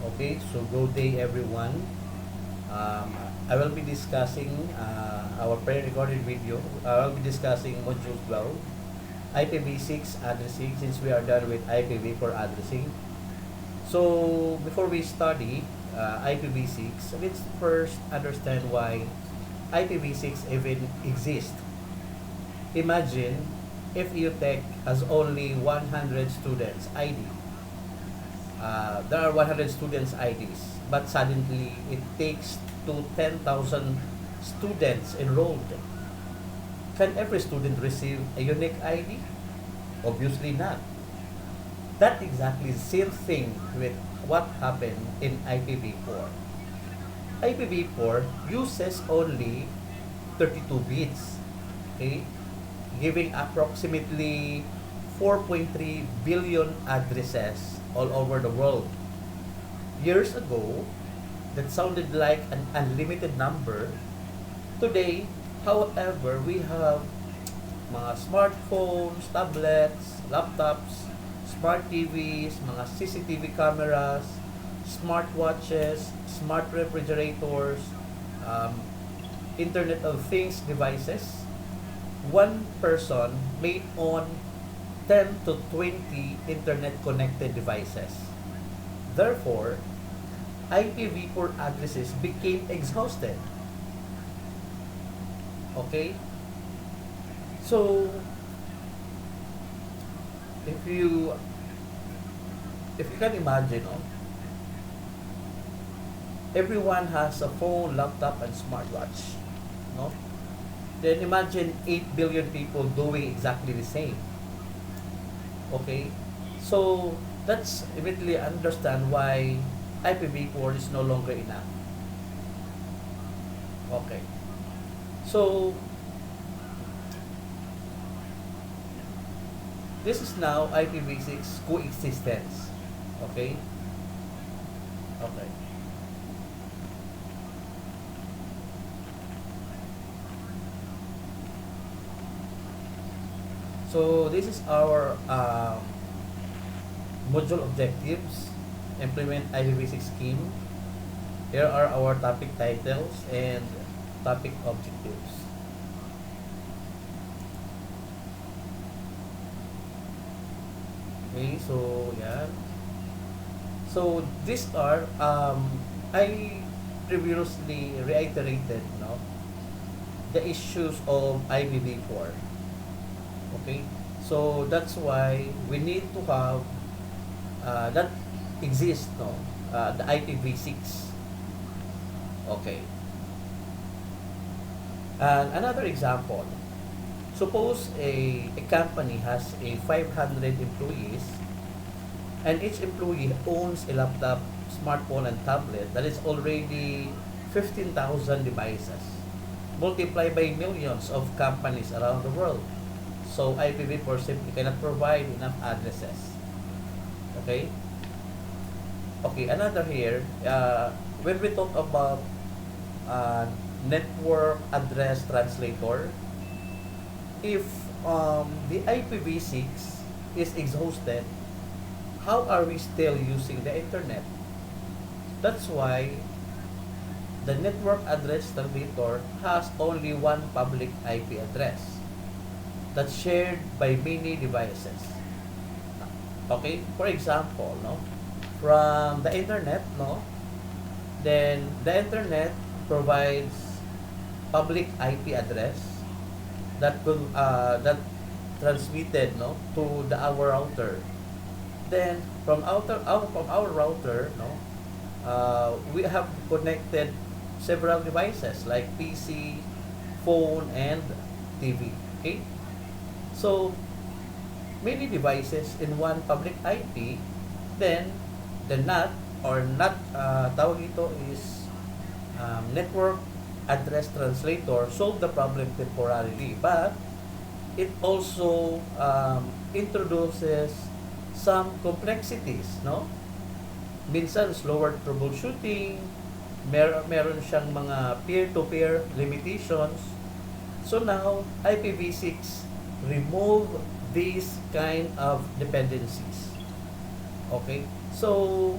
Okay, so good day everyone. I will be discussing our pre-recorded video. I will be discussing Module 12, Ipv6 Addressing, since we are done with Ipv4 Addressing. So, before we study Ipv6, let's first understand why Ipv6 even exists. Imagine if UTech has only 100 students ID. There are 100 students IDs, but suddenly it takes to 10,000 students enrolled. Can every student receive a unique ID? Obviously not. That exactly the same thing with what happened in IPv4. IPv4 uses only 32 bits, okay, giving approximately 4.3 billion addresses all over the world. Years ago, that sounded like an unlimited number. Today, however, we have mga smartphones, tablets, laptops, smart TVs, mga CCTV cameras, smartwatches, smart refrigerators, um, Internet of Things devices. One person may own 10 to 20 internet connected devices. Therefore, IPv4 addresses became exhausted. Okay? So, if you if you can imagine, oh, everyone has a phone, laptop, and smartwatch. No? Then imagine 8 billion people doing exactly the same. Okay? So, let's immediately understand why IPv4 is no longer enough. Okay. So, this is now IPv6 coexistence. Okay? Okay. So, this is our module objectives. Implement IPv6 scheme. Here are our topic titles and topic objectives. Okay, so yeah. So these are I previously reiterated, no, the issues of IPv4. Okay, so that's why we need to have that exists, no, the IPv6. Okay. And another example, suppose a company has a 500 employees and each employee owns a laptop, smartphone, and tablet that is already 15,000 devices. Multiply by millions of companies around the world. So IPv4 simply cannot provide enough addresses. Okay? Okay, another here, when we talk about uh, network address translator, if the IPv6 is exhausted, how are we still using the internet? That's why the network address translator has only one public IP address that's shared by many devices. Okay, for example, no, from the internet, no, then the internet provides public IP address that transmitted, no, to the our router. Then from our router, no, we have connected several devices like PC, phone, and TV. Okay, so many devices in one public IP. Then the NAT or NAT, tawag ito is network address translator, solve the problem temporarily, but it also introduces some complexities, no? Minsan slower troubleshooting, meron siyang mga peer-to-peer limitations. So now IPv6 remove these kind of dependencies. Okay? So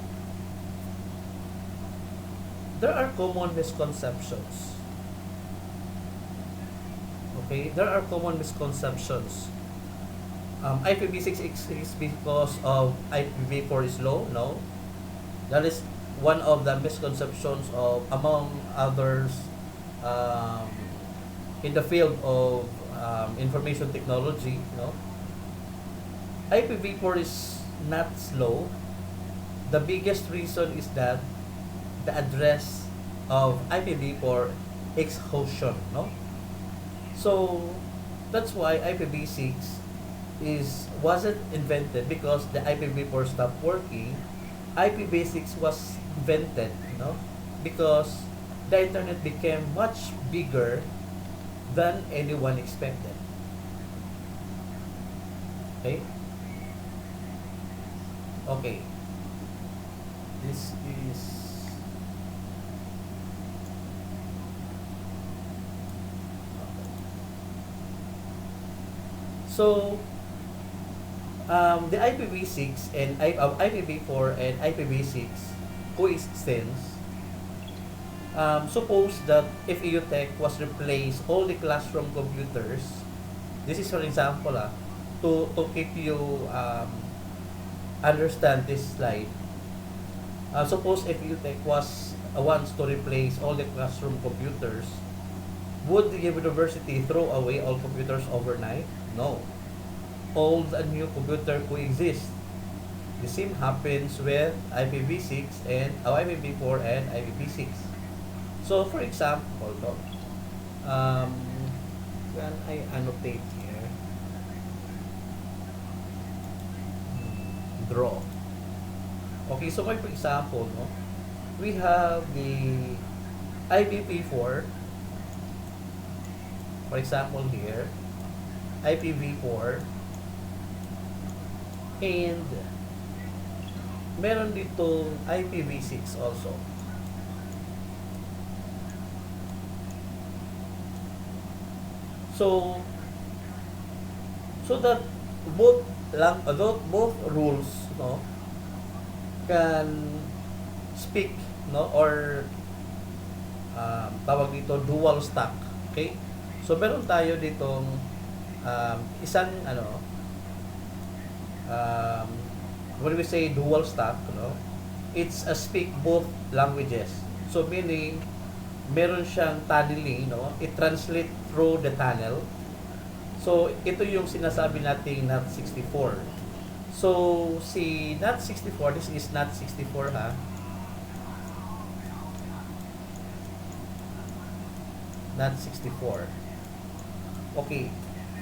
there are common misconceptions. Okay, there are common misconceptions. IPv6 exists because of IPv4 is low. No, that is one of the misconceptions of among others um, in the field of information technology. No, IPv4 is not slow. The biggest reason is that the address of IPv4 exhaustion. No, so that's why IPv6 wasn't invented because the IPv4 stopped working. IPv6 was invented, because the internet became much bigger than anyone expected. Okay? Okay. This is so the IPv6 and IPv4 and IPv6 coexistence. Suppose that if EUTech was replace all the classroom computers, this is for example, to keep you understand this slide. Suppose if EUTech wants to replace all the classroom computers, would the university throw away all computers overnight? No. Old and new computer coexist. The same happens with IPv6 and IPv4 and IPv6. So for example, can I annotate here? Draw. Okay, so for example, we have the IPv4. For example here, IPv4 and meron dito IPv6 also. So that both rules can speak or tawag dito dual stack. Okay, so meron tayo ditong isang when we say dual stack, it's a speak both languages. So meaning meron siyang tunneling, it translate through the tunnel. So ito yung sinasabi nating NAT64. So si NAT64, this is NAT64 ha. NAT64. Okay.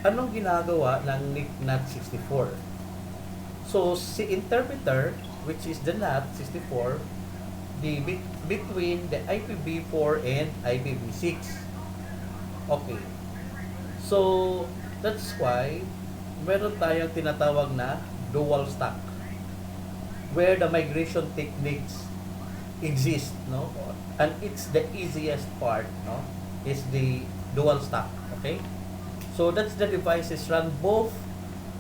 Anong ginagawa ng NAT64? So si interpreter, which is the NAT64, between the IPv4 and IPv6. Okay. So that's why meron tayong tinatawag na dual stack, where the migration techniques exist, and it's the easiest part, is the dual stack. Okay, so that's the devices run both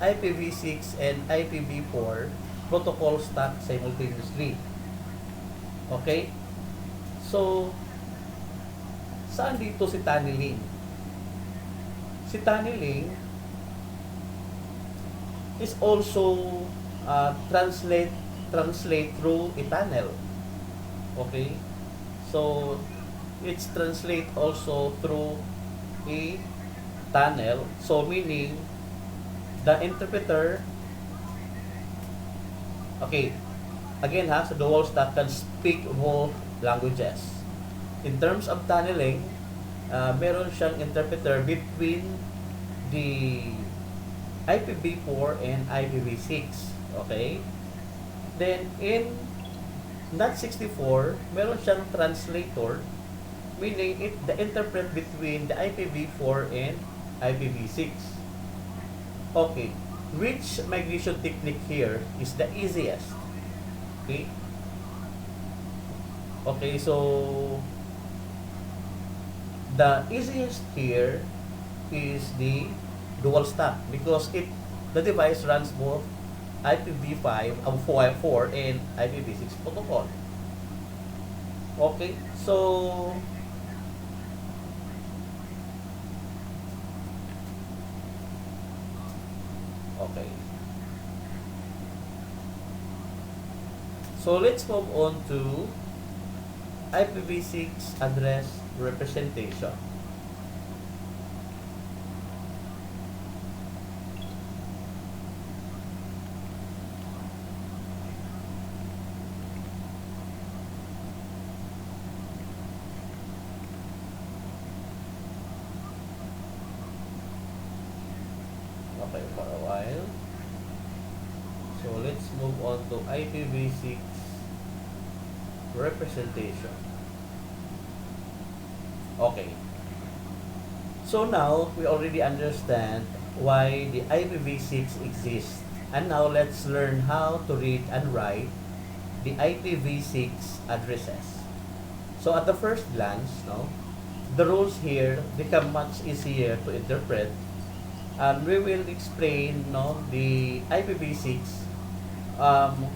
IPv6 and IPv4 protocol stack simultaneously. Okay, so saan dito si tunneling? Si tunneling is also translate through a tunnel. Okay, so it's translate also through a tunnel. So meaning the interpreter, okay, again so dual stack can speak both languages. In terms of tunneling, meron siyang interpreter between the IPv4 and IPv6. Okay? Then, in NAT64, meron siyang translator, meaning the interpret between the IPv4 and IPv6. Okay. Which migration technique here is the easiest? Okay? Okay, so the easiest here is the dual stack because the device runs both IPv4 and IPv6 protocol. Okay, so okay. So let's move on to IPv6 address representation. Okay, for a while. So let's move on to IPv6 representation. Okay. So now we already understand why the IPv6 exists. And now let's learn how to read and write the IPv6 addresses. So at the first glance, no, the rules here become much easier to interpret, and we will explain, no, the IPv6. Um,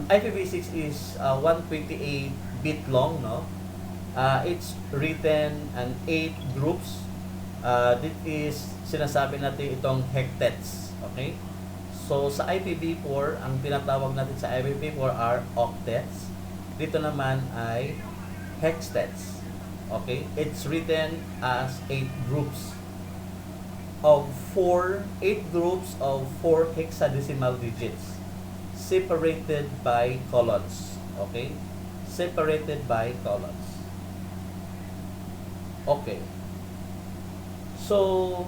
IPv6 is 128 bit long, no. It's written in 8 groups. This is sinasabi natin itong hectets. Okay? So, sa IPv4, ang tinatawag natin sa IPv4 are octets. Dito naman ay hextets. Okay? It's written as 8 groups of 8 groups of 4 hexadecimal digits separated by colons. Okay? Separated by colons. Okay. So,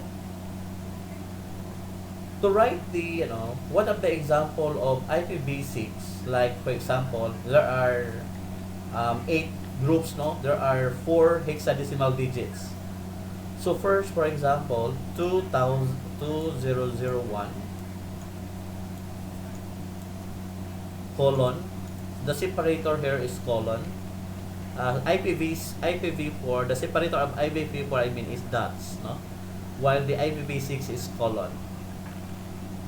to write the, one of the example of IPv6, like for example, there are 8 groups, no? There are 4 hexadecimal digits. So first, for example, 2001 colon. The separator here is colon. IPv4, the separator of IPv4, I mean, is dots, no? While the IPv6 is colon.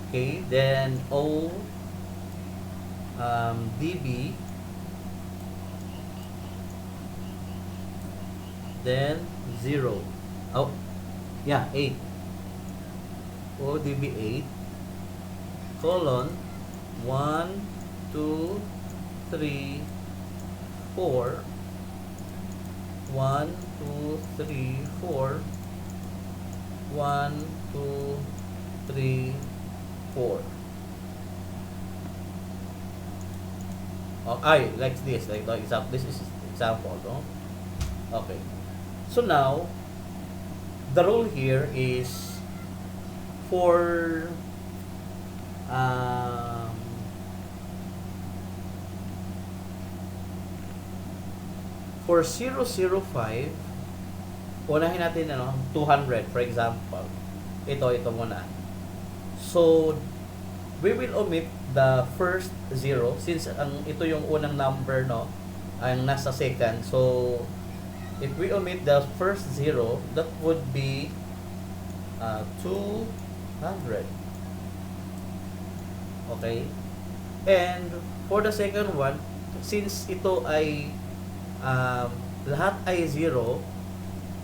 Okay, then O DB, then 0. Oh, yeah, 8. ODB 8 colon 1, 2, 3, 4. 1, 2, 3, 4. 1, 2, 3, 4. Ay, like this, like the example. This is example, no? Okay. So now, the rule here is for um, for 005, unahin natin 200 for example. Ito muna. So we will omit the first 0 since ito yung unang number, no, ang nasa second. So if we omit the first 0, that would be 200. Okay? And for the second one, since ito ay lahat ay 0,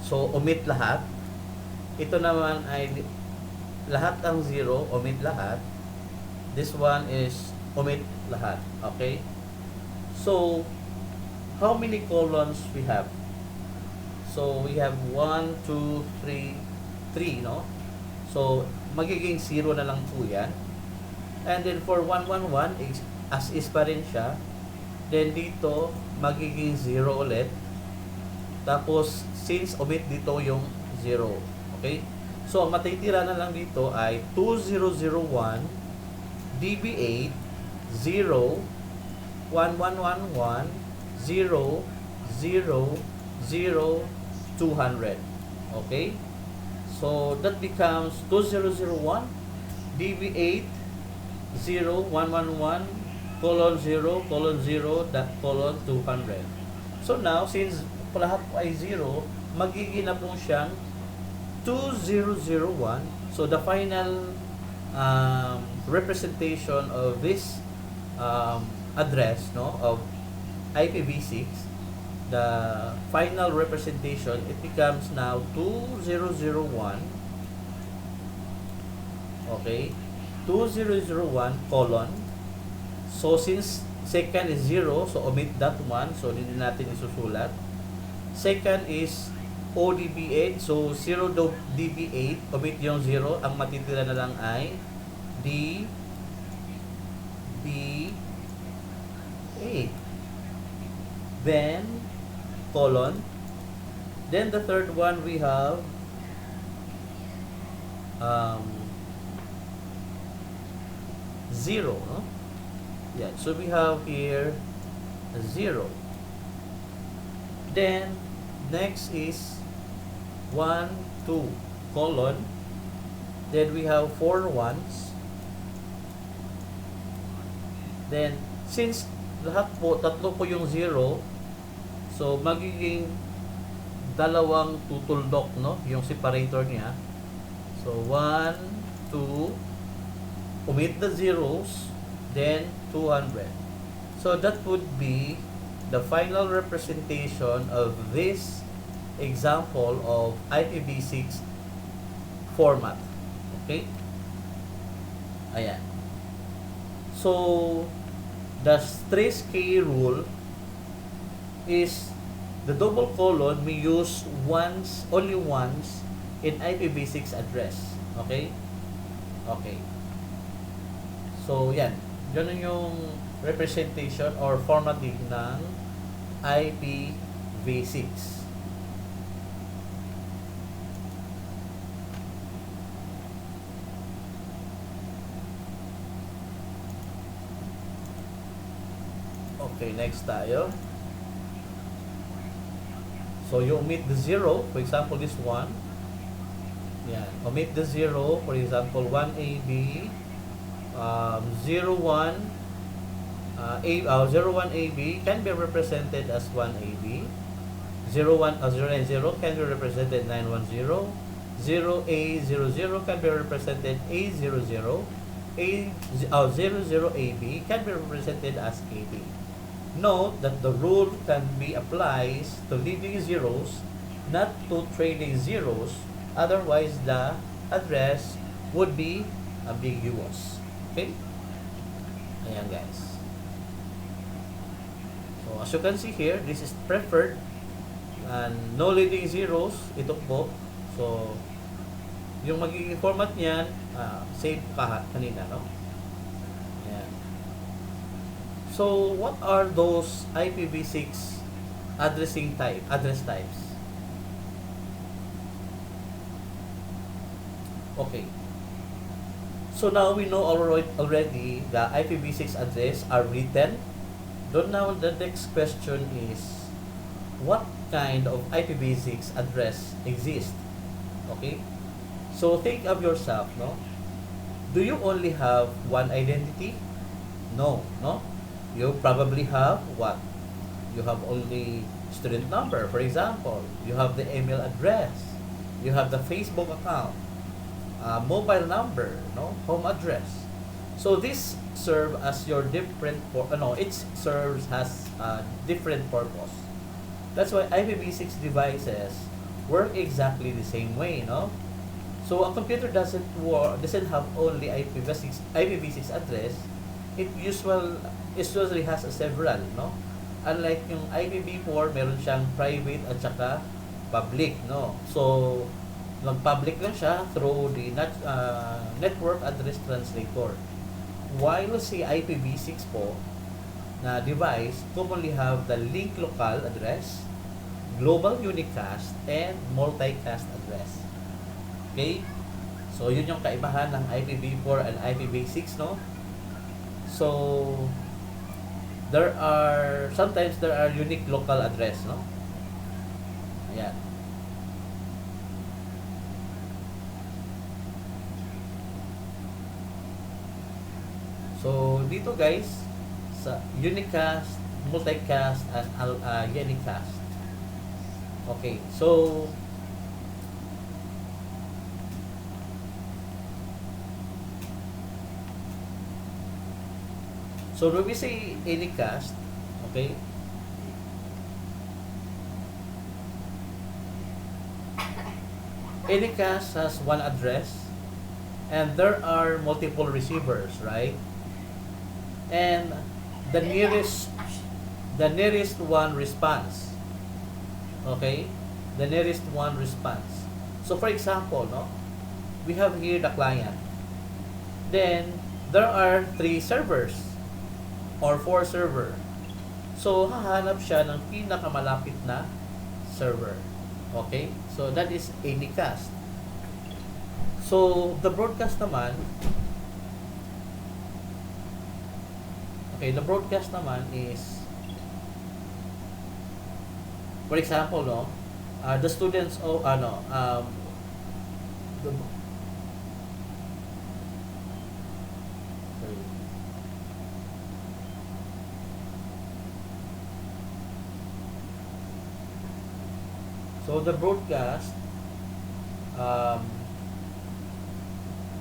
so omit lahat. Ito naman ay lahat ang 0, omit lahat. This one is omit lahat. Okay? So, how many colons we have? So, we have 1, 2, 3, 3, no? So, magiging 0 na lang po yan. And then, for 111, as is pa rin siya. Then, dito, magiging 0 ulit. Tapos, since omit dito yung 0. Okay? So, ang matitira na lang dito ay 2001, DB8, 0, 1111, 0, 0, 0, 200. Okay? So, that becomes 2001, DB8, 0, 111, colon 0, colon 0, that colon 200. So, now, since lahat po ay 0, magiging na po siyang 2001. So, the final representation of this address, no, of IPv6, the final representation, it becomes now 2001, okay, 2001 colon. So since second is 0, so omit that one, so hindi natin isusulat. Second is ODB8, so 0 DB8, omit yung 0, ang matitira na lang ay DB8. Then colon. Then the third one we have 0, no? Yeah, so we have here 0. Then next is 1, 2, colon. Then we have 4 ones. Then since lahat po, tatlo po yung 0, so magiging dalawang tutuldok, no? Yung separator niya. So 1, 2, omit the zeros, then 200. So that would be the final representation of this example of IPv6 format. Okay? Ayan. So the 3K rule is the double colon we use only once in IPv6 address. Okay? Okay. So, yan. Ganun yung representation or formatting ng IPv6. Okay, next tayo. So, you omit the 0. For example, this one. Yan. Omit the 0. For example, 1AB, 01, 01AB can be represented as 1AB. 090 can be represented 910. 0A00 can be represented A00. 00AB can be represented as AB. Note that the rule can be applied to leading zeros, not to trailing zeros. Otherwise, the address would be ambiguous. Okay? Ayan, guys. So, as you can see here, this is preferred. And no leading zeros, ito po. So, yung magiging format niyan, same kanina, no? Ayan. So, what are those IPv6 address types? Okay. So now we know already the IPv6 address are written. Then now the next question is, what kind of IPv6 address exists? Okay. So think of yourself, no? Do you only have one identity? No, no. You probably have what? You have only student number, for example. You have the email address. You have the Facebook account. Mobile number, no, home address. So this serve as your different it serves as different purpose. That's why IPv6 devices work exactly the same way, no? So a computer doesn't have only IPv6 address. It usually has several, no? Unlike yung IPv4, meron siyang private at saka public, no? So nag-public lang siya through the network address translator. While si IPv6 po na device commonly have the link local address, global unicast, and multicast address. Okay? So, yun yung kaibahan ng IPv4 and IPv6, no? So, sometimes there are unique local address, no? Ayan. So, dito guys, sa unicast, multicast, and unicast. Okay, so when we say unicast, okay, Anycast has one address and there are multiple receivers, right? And the nearest the nearest one responds. Okay? The nearest one responds. So for example, no, we have here the client. Then there are 3 servers or 4 server. So hahanap siya ng pinakamalapit na server. Okay? So that is anycast. So the broadcast naman, the broadcast naman is, for example, no, the students the, sorry. So the broadcast, um,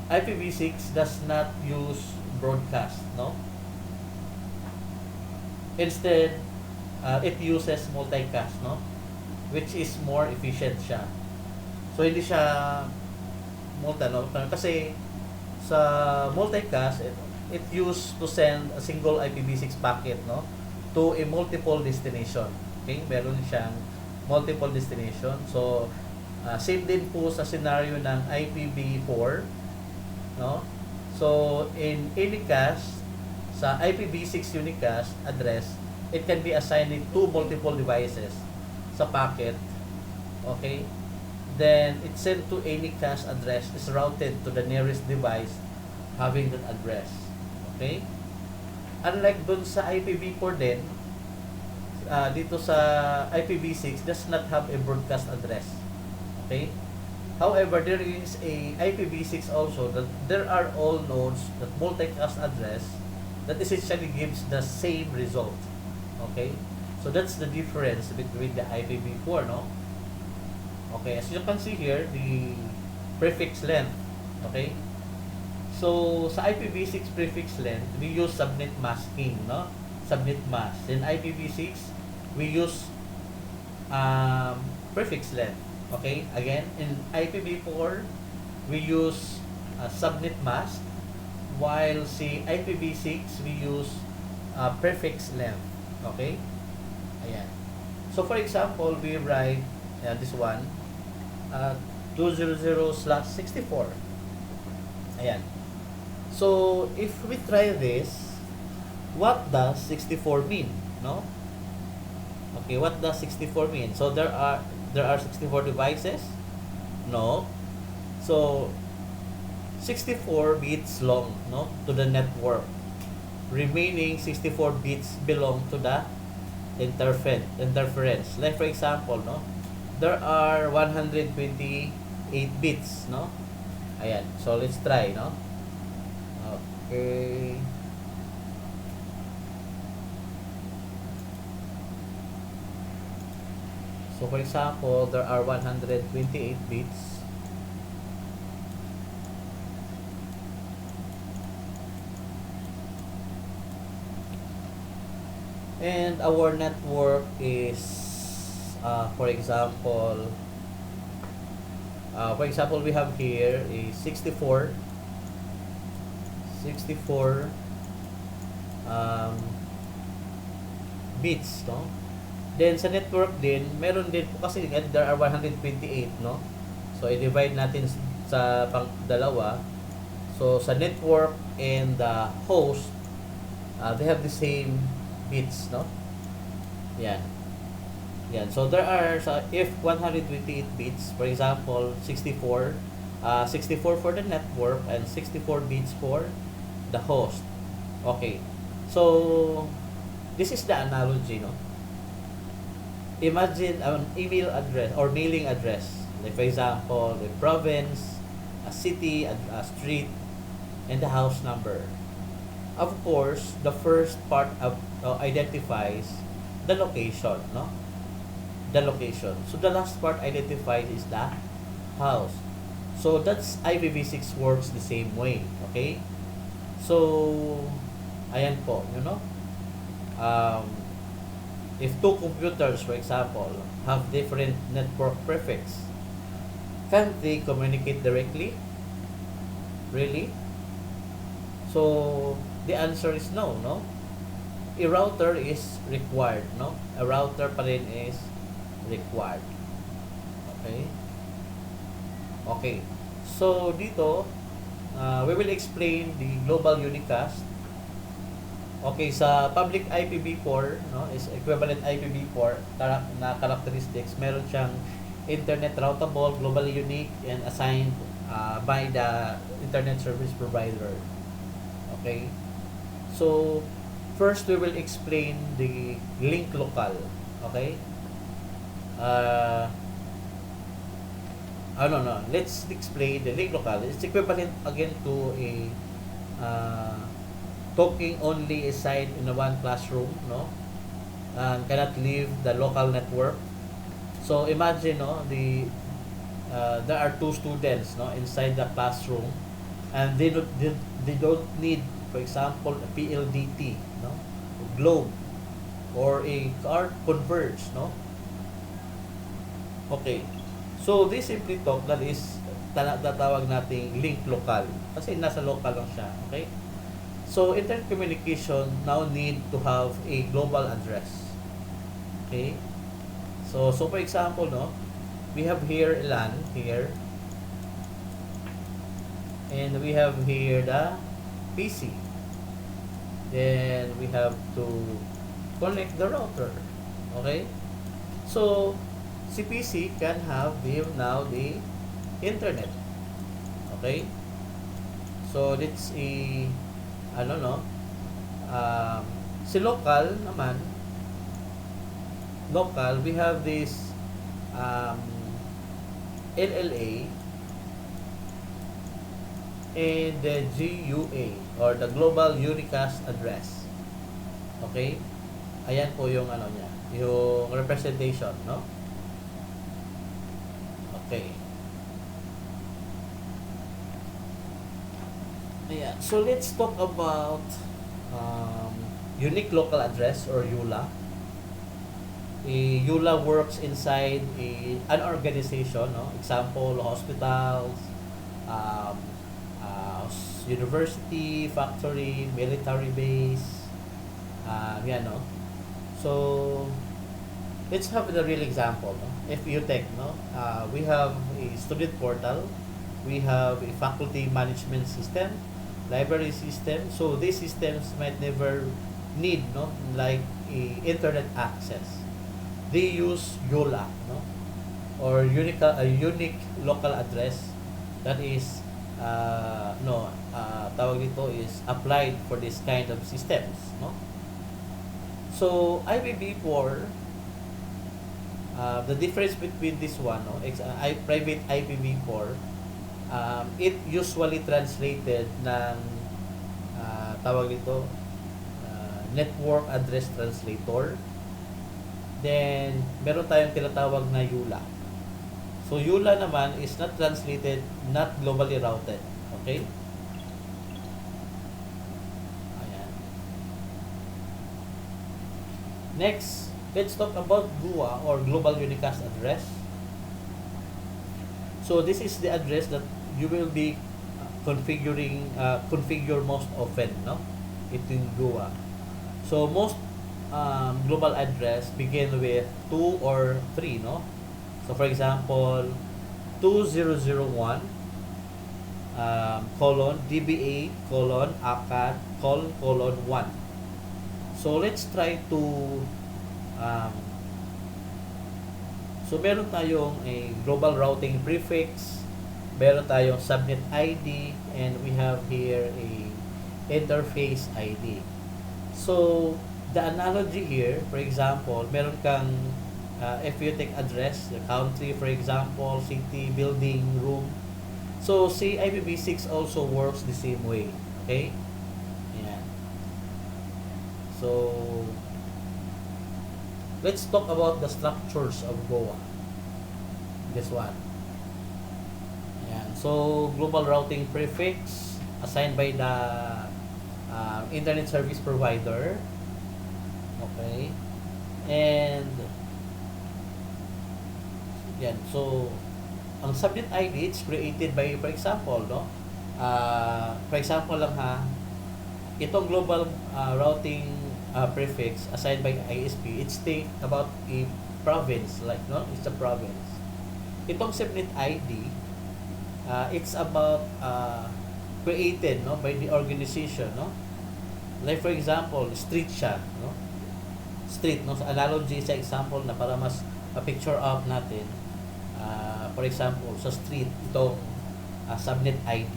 IPv6 does not use broadcast, no? Instead, it uses multicast, no? Which is more efficient siya. So hindi siya kasi sa multicast, it used to send a single IPv6 packet, no, to a multiple destination. Okay, meron siyang multiple destination. So same din po sa scenario ng IPv4, no. So in anycast, sa IPv6 unicast address, it can be assigned to multiple devices sa packet. Okay, then it's sent to any cache address is routed to the nearest device having that address. Okay, unlike dun sa IPv4 din, dito sa IPv6 does not have a broadcast address. Okay, however, there is a IPv6 also that there are all nodes that multicast address that essentially gives the same result. Okay, so that's the difference between the IPv4, no? Okay, as you can see here, the prefix length. Okay, so sa IPv6 prefix length, we use subnet masking, no? Subnet mask. In IPv6, we use prefix length. Okay, again, in IPv4, we use subnet mask, while si IPv6, we use prefix length. Okay, ayan. So for example, we write this one, 200/64. Ayan. So if we try this, what does 64 mean? No? Okay, what does 64 mean? So there are 64 devices? No. So 64 bits long, no, to the network. Remaining 64 bits belong to the interference. Like for example, no, there are 128 bits, no? Ayan. So let's try, no? Okay. So for example, there are 128 bits. And our network is, for example, we have here a 64 bits, no? Then sa network din, meron din po kasi there are 128, no? So i-divide natin sa dalawa. So sa network and the host, they have the same bits, no? Yan. So there are, if 128 bits, for example, 64 for the network and 64 bits for the host. Okay. So this is the analogy, no? Imagine an email address or mailing address. Like for example, a province, a city, a street, and the house number. Of course, the first part identifies the location, no? The location. So the last part identified is the house. So that's IPv6 works the same way, okay? So ayan po, you know. If two computers, for example, have different network prefix, Can they communicate directly? Really? So the answer is no, no? A router is required, no? A router pa rin is required. Okay? Okay. So dito, we will explain the global unicast. Okay, sa public IPv4, no, is equivalent IPv4 na characteristics, meron siyang internet routable, globally unique, and assigned by the internet service provider. Okay? So, first we will explain the link local. Okay? No. Let's explain the link local. It's equivalent again to a talking only aside in one classroom, no, and cannot leave the local network. So imagine, no, there are two students, no, inside the classroom, and they don't need, for example, a PLDT, no, globe, or a car converge, no. Okay, so this simply talk that is tatawag nating link local kasi nasa local lang siya. Okay. So, internet communication now need to have a global address. Okay? So for example, no, we have here LAN here, and we have here the PC. Then we have to connect the router. Okay? So, si PC can have now the internet. Okay? So, that's a si local naman, we have this LLA and the GUA, or the Global Unicast Address. Okay? Ayan po yung niya, yung representation, no? Okay. Yeah, so let's talk about unique local address, or ULA. ULA works inside an organization, no? Example, hospitals, um, university, factory, military base, yan, no? So, let's have the real example, no? If you take, no, we have a student portal, we have a faculty management system, library system. So these systems might never need, no, like internet access. They use ULA, no, or unique local address that is tawag dito is applied for this kind of systems, no. So IPv4, the difference between this one, no, private IPv4, it usually translated ng tawag dito network address translator. Then meron tayong tinatawag na ULA. So ULA naman is not translated, not globally routed. Okay? Ayan. Next, let's talk about GUA, or Global Unicast Address. So this is the address that you will be configure most often, no? Ito yung GUA. So most global address begin with 2 or 3, no? So for example, 2001 DBA ACAD 1. So let's try to so meron tayong a global routing prefix, meron tayong subnet ID, and we have here a interface ID. So the analogy here, for example, meron kang if you take address, the country, for example, city, building, room. So say IPv6 also works the same way. Okay? Ayan. So let's talk about the structures of GUA. This one. Ayan. So global routing prefix assigned by the internet service provider. Okay? And yan. So ang subnet ID, it's created by, for example, no? For example lang ha, itong global routing prefix assigned by ISP, it's think about a province, like, no? It's a province. Itong subnet ID, it's about created, no, by the organization, no? Like for example, street siya, no? Street, no? So, analogy sa example na para mas picture out natin. For example, sa street, itong subnet ID.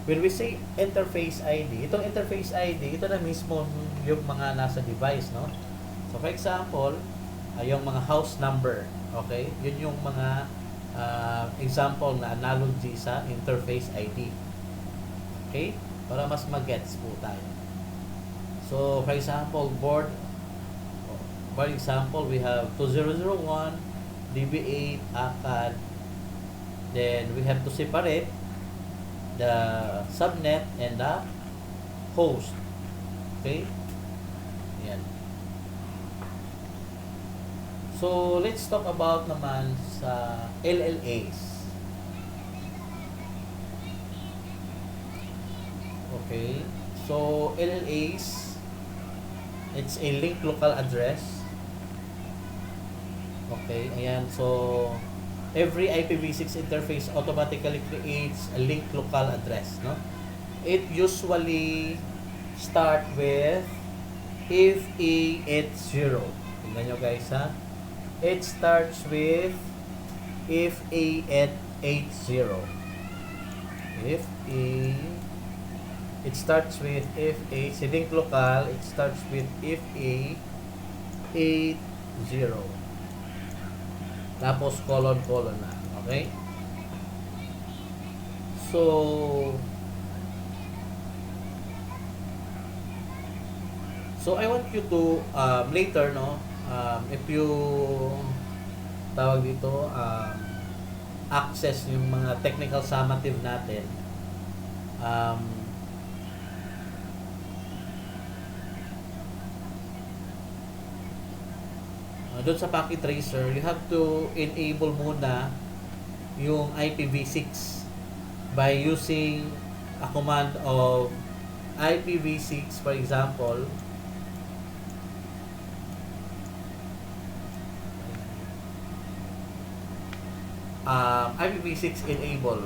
When we say interface ID, itong interface ID, ito na mismo yung mga nasa device, no? So for example, yung mga house number, okay? Yun yung mga example na analogy sa interface ID. Okay? Para mas mag-gets po tayo. So for example, for example, we have 2001, DB8, ACAD. Then we have to separate the subnet and the host. Okay? Yan. So, let's talk about naman sa LLAs. Okay? So, LLAs, it's a link local address. Okay? Ayan. So, every IPv6 interface automatically creates a link local address, no? It usually start with if A at 0. Tingnan nyo guys ha. It starts with if A at 80. If A, it starts with if A, si link local, it starts with if A 80. Tapos colon na. Okay? So I want you to later, no, if you tawag dito access yung mga technical summative natin, doon sa packet tracer, you have to enable muna yung IPv6 by using a command of IPv6, for example, IPv6 enable.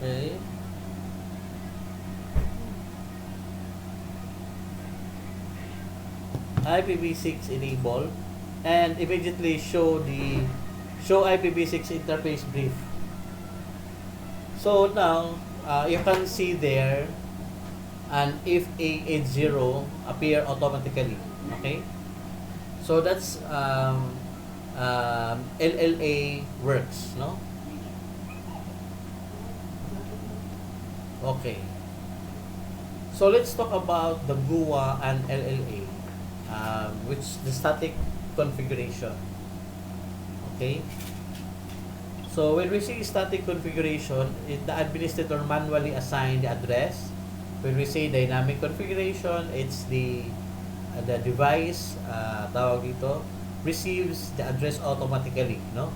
Okay. IPv6 enable, and immediately show IPv6 interface brief. So now you can see there an if A80 appear automatically. Okay, so that's LLA works, no? Okay, so let's talk about the GUA and LLA, which the static configuration. Okay, so when we say static configuration, the administrator manually assign the address. When we say dynamic configuration, it's the device tawag dito receives the address automatically, no?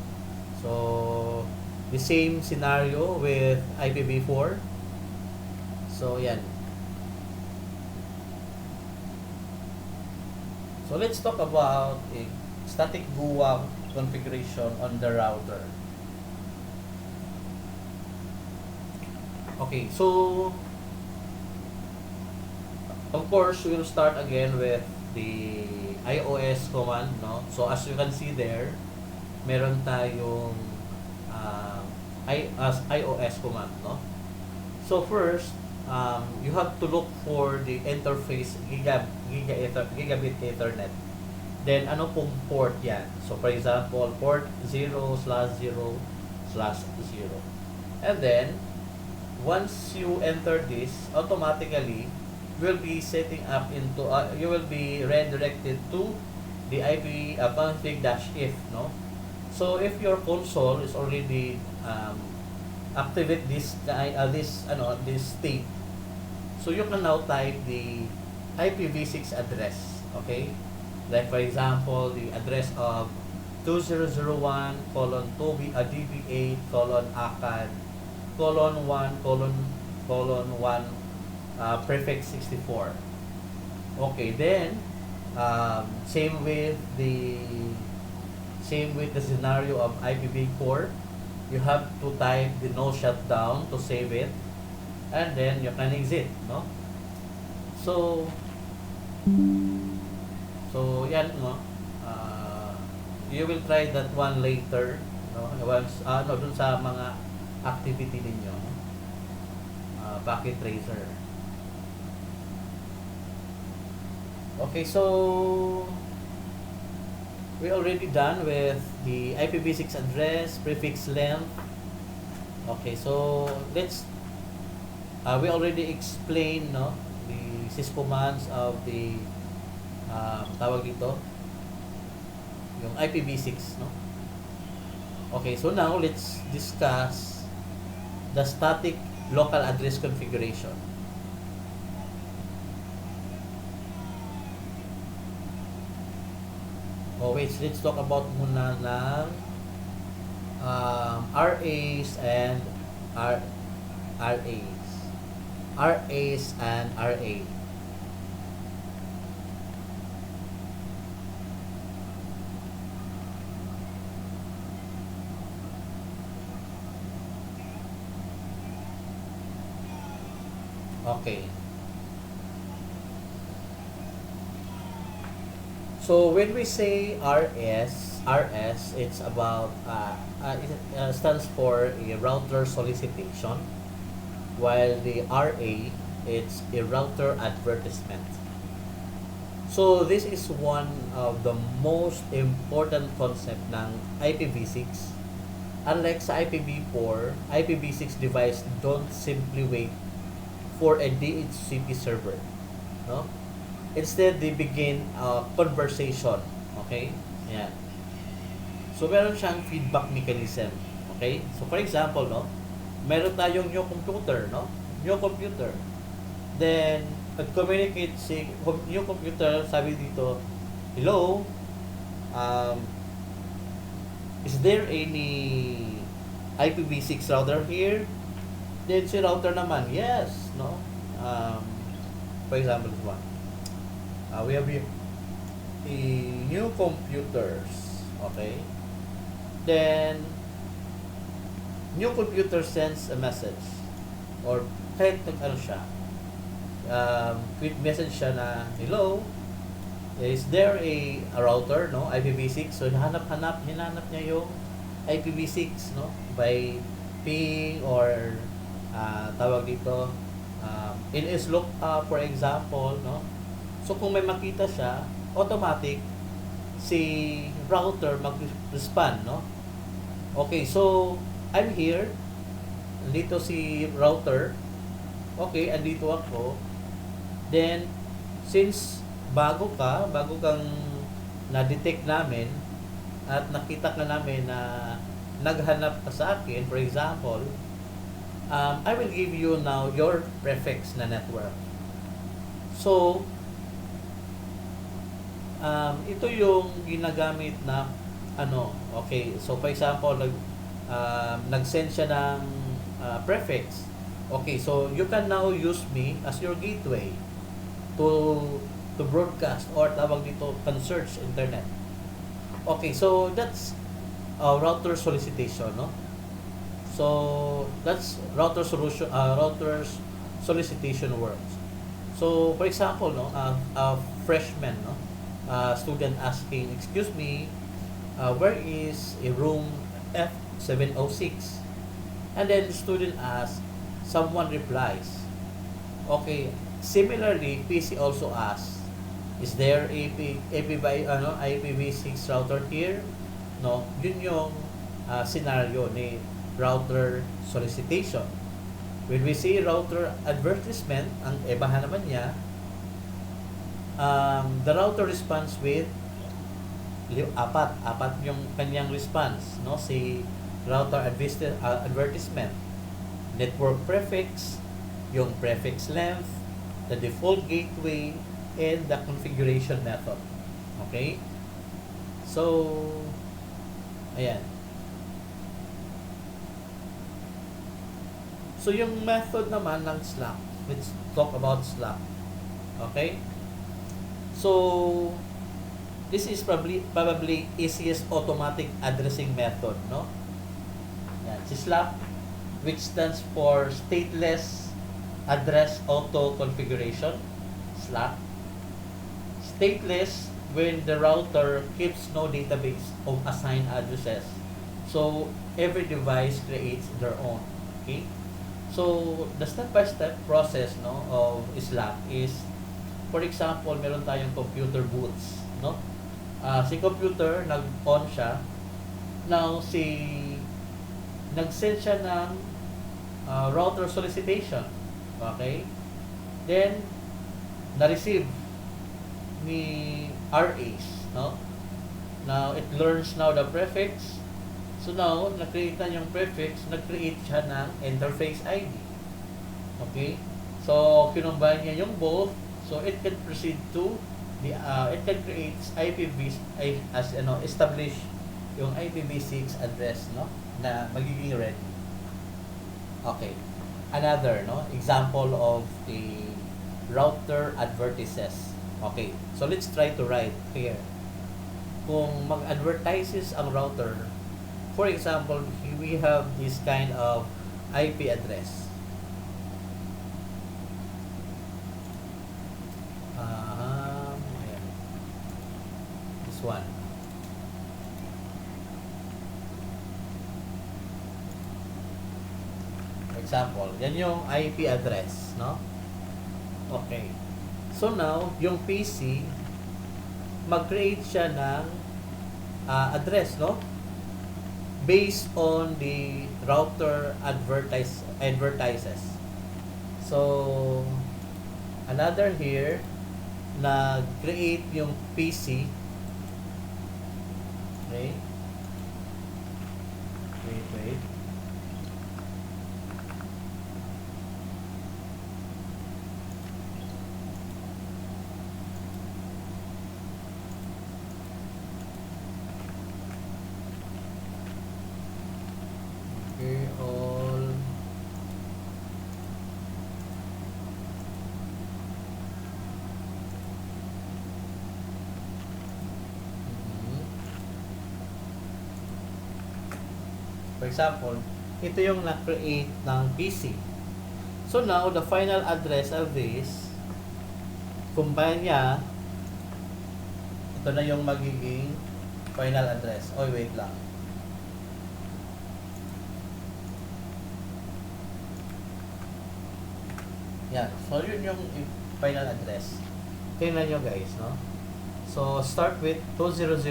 So the same scenario with IPv4. So yan. So let's talk about a static GUA configuration on the router. Okay, so of course we'll start again with the iOS command, no? So as you can see there, meron tayong iOS command, no? So first, you have to look for the interface gigabit Ethernet. Then ano pong port yan? So for example, port 0/0/0. And then once you enter this, automatically will be setting up into you will be redirected to the IP config-if, no? So if your console is already activate this state, so you can now type the IPv6 address. Okay? Like for example, the address of 2001 colon 2 DB8 colon ACAD colon 1 colon 1 prefix 64. Okay, then same with the scenario of IPv4. You have to type the no shutdown to save it, and then you can exit, no? So yan, no? You will try that one later, no? Once dun sa mga activity ninyo, no? Packet tracer. Okay, so we already done with the IPv6 address, prefix length. Okay, so let's we already explained, no, the syscommands of the tawag dito yung IPv6, no. Okay, so now let's discuss the static local address configuration. Oh wait, let's talk about muna ng RAs and RAs. RAs and RA. Okay. So when we say RS, it's about it stands for a router solicitation, while the RA, it's a router advertisement. So this is one of the most important concept ng IPv6. Unlike sa IPv4, IPv6 device don't simply wait for a DHCP server, no? Instead, they begin a conversation. Okay? Ayan. So, meron siyang feedback mechanism. Okay? So, for example, no? Meron tayong new computer, no? New computer. Then, nag-communicate si new computer, sabi dito, hello, is there any IPv6 router here? Then, si router naman, yes, no? For example, this one. We have a new computers, okay? Then new computer sends a message, or kahit ano siya, quick message siya na, hello, is there a router, no? IPv6. So hinanap niya yung IPv6, no? By ping or tawag dito, in is look up, for example, no? So kung may makita siya, automatic si router mag-respond, no? Okay, so I'm here. Andito si router. Okay, andito ako. Then since bago kang na-detect namin at nakita ka namin na naghanap ka sa akin, for example, I will give you now your prefix na network. So ito yung ginagamit na okay, so for example nag-send siya ng prefix. Okay, so you can now use me as your gateway to broadcast, or tawag dito, can search internet. Okay, so that's router solicitation, no? So that's router solicitation works. So for example, no, a freshman, no, student asking, excuse me, where is a room F706? And then the student asks, someone replies. Okay, similarly, PC also asks, is there IPv6 router here? No, yun yung scenario ni router solicitation. When we say router advertisement, ang ibahan naman niya, the router responds with apat yung kanyang response, no? Si router advertisement, network prefix, yung prefix length, the default gateway, and the configuration method. Okay? So, ayan. So, yung method naman ng Slack, let's talk about Slack. Okay? So, this is probably easiest automatic addressing method, no? Yan, si Slack, which stands for Stateless Address Auto Configuration, Slack. Stateless when the router keeps no database of assigned addresses. So, every device creates their own. Okay? So, the step-by-step process, no, of Slack is, for example, meron tayong computer boots, no? Si computer, nag-on siya. Now, nag-send siya ng router solicitation. Okay? Then, na-receive ni RAs, no? Now, it learns now the prefix. So now, na-create na yung prefix, nag-create siya ng interface ID. Okay? So, kinumbine niya yung both. So, it can proceed to it can create establish yung IPv6 address, no? Na magiging ready. Okay. Another, no? Example of a router advertises. Okay. So, let's try to write here. Kung mag-advertises ang router, for example, we have this kind of IP address. Ayan. This one. For example, yan yung IP address, no? Okay. So now, yung PC, mag-create siya ng address, no? Based on the router advertises. So, another here, na-create yung PC. Okay. Wait. Okay, all For example, ito yung na-create ng PC. So now, the final address of this, combine niya, ito na yung magiging final address. Oh, wait lang. Yan. So, yun yung final address. Tingnan nyo guys, no? So, start with 200.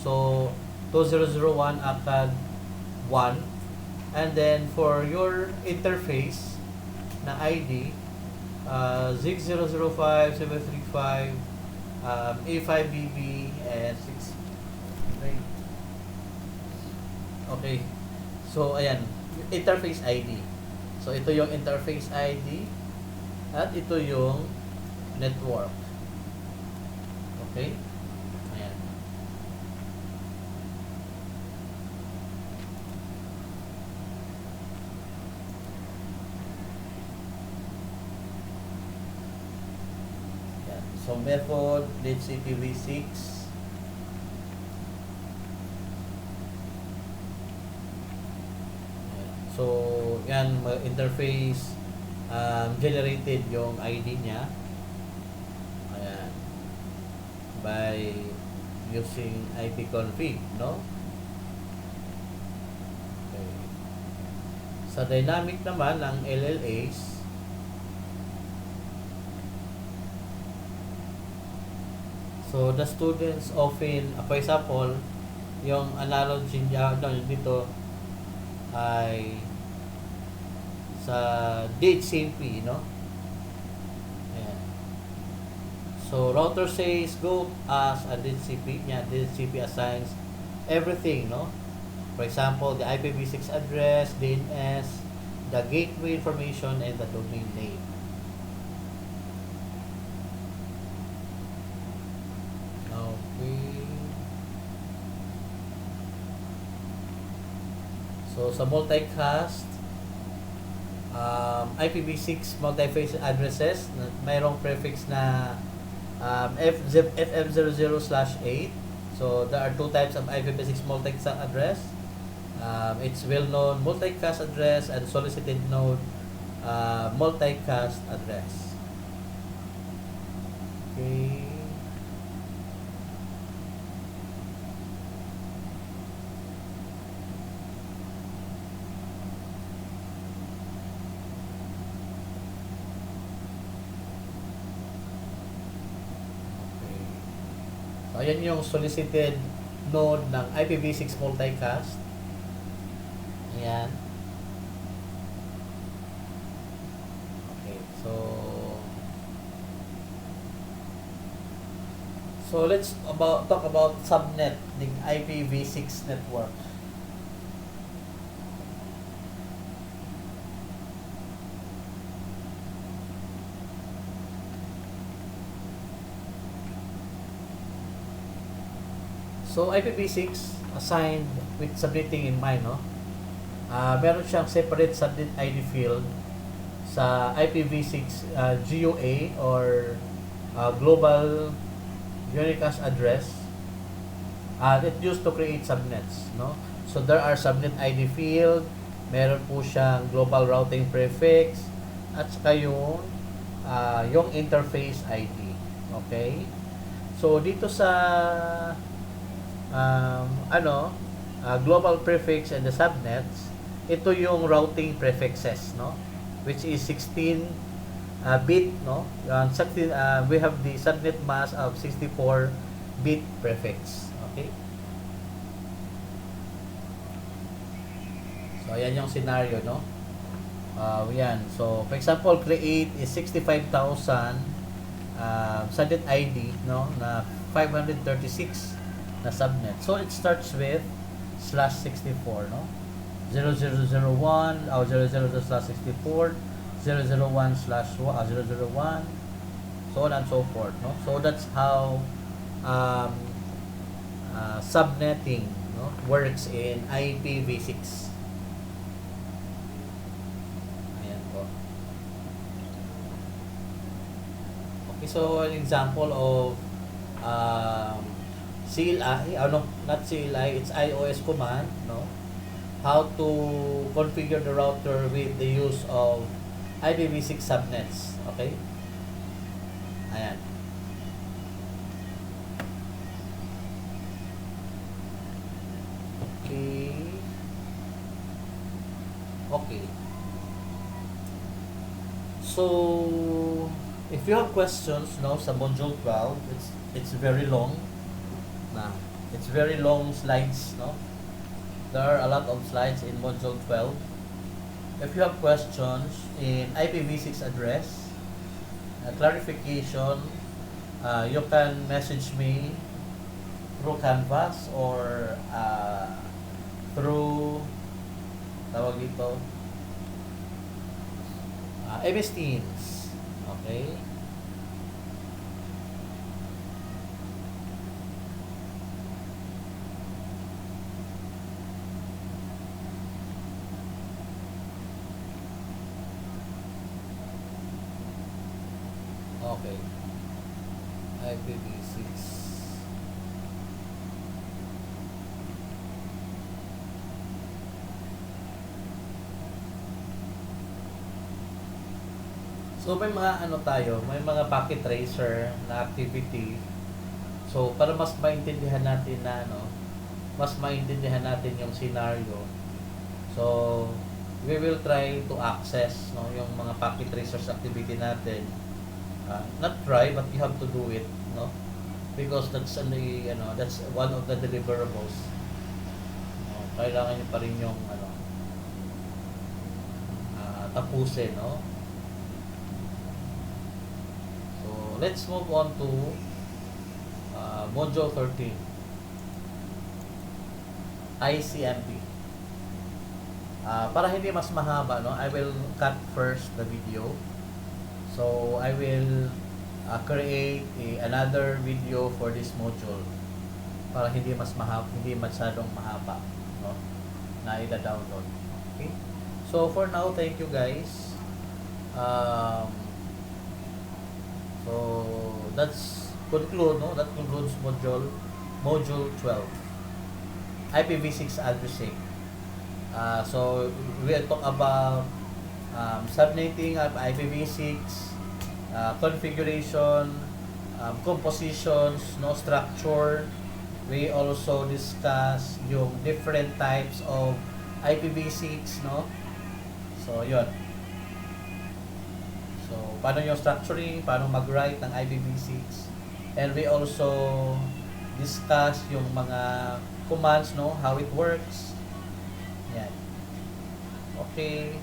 So, 2001 ACAD 1. And then, for your interface na ID, 6005, 735, A5BB, and 6. Okay. So, ayan. Interface ID. So, ito yung interface ID. At ito yung network. Okay? Ayan. Ayan. So, method, let's Ipv6. Ayan. So, yan, interface generated yung ID niya. Ayan. By using ipconfig, no? Okay. Sa dynamic naman ng LLAs, so the students often, for example, yung analogy niya dito ay sa DHCP, no? Ayan. So, router says go as a DHCP. Yeah, DHCP assigns everything, no? For example, the Ipv6 address, DNS, the gateway information, and the domain name. So sa multicast, IPv6 multi-phase addresses, mayroong prefix na FM00/8. So there are two types of IPv6 multicast address. It's well-known multicast address and solicited node multicast address. Okay. So, ayan yung solicited node ng IPv6 multicast. Ayan. Okay, so let's talk about subnet ng IPv6 network. So IPv6 assigned with subnetting in mind, no? Meron siyang separate subnet ID field sa IPv6 GUA or global unicast address. It used to create subnets, no? So there are subnet ID field, meron po siyang global routing prefix, at saka yung interface ID. Okay? So dito sa global prefix and the subnets, ito yung routing prefixes, no? Which is 16 bit, no? We have the subnet mask of 64 bit prefix. Okay? So ayan yung scenario, no? Yan. So for example, create is 65,000 subnet ID, no? Na 536 na subnet. So it starts with /64, no? 0001 or 000/64, 001/001, so on and so forth, no? So that's how subnetting, no, works in IPv6. Ayan po. Okay, so an example of CLI, not CLI, it's iOS command, no? How to configure the router with the use of IPv6 subnets, okay? Ayan. Okay. So, if you have questions, no, sa module 12, it's very long. It's very long slides, no? There are a lot of slides in module 12. If you have questions in IPv6 address, clarification, you can message me through Canvas or through MS Teams. Okay? Okay. IPv6. So may mga may mga packet tracer na activity. So para mas maintindihan natin yung scenario. So we will try to access, no, yung mga packet tracers activity natin. Not try, but you have to do it, no? Because that's that's one of the deliverables. Kailangan niyo pa rin yung tapusin, no? So let's move on to module 13, ICMP. Para hindi mas mahaba, no, I will cut first the video. So I will create another video for this module para hindi masyadong mahaba, no, na ida-download. Okay? So for now, thank you guys. Um, so that's conclude, no? That concludes module 12, IPv6 addressing. So we'll talk about subnetting of IPv6, configuration, compositions, no, structure. We also discuss yung different types of IPv6, no? So, yun. So, paano yung structuring, paano mag-write ng IPv6. And we also discuss yung mga commands, no? How it works. Yan. Okay.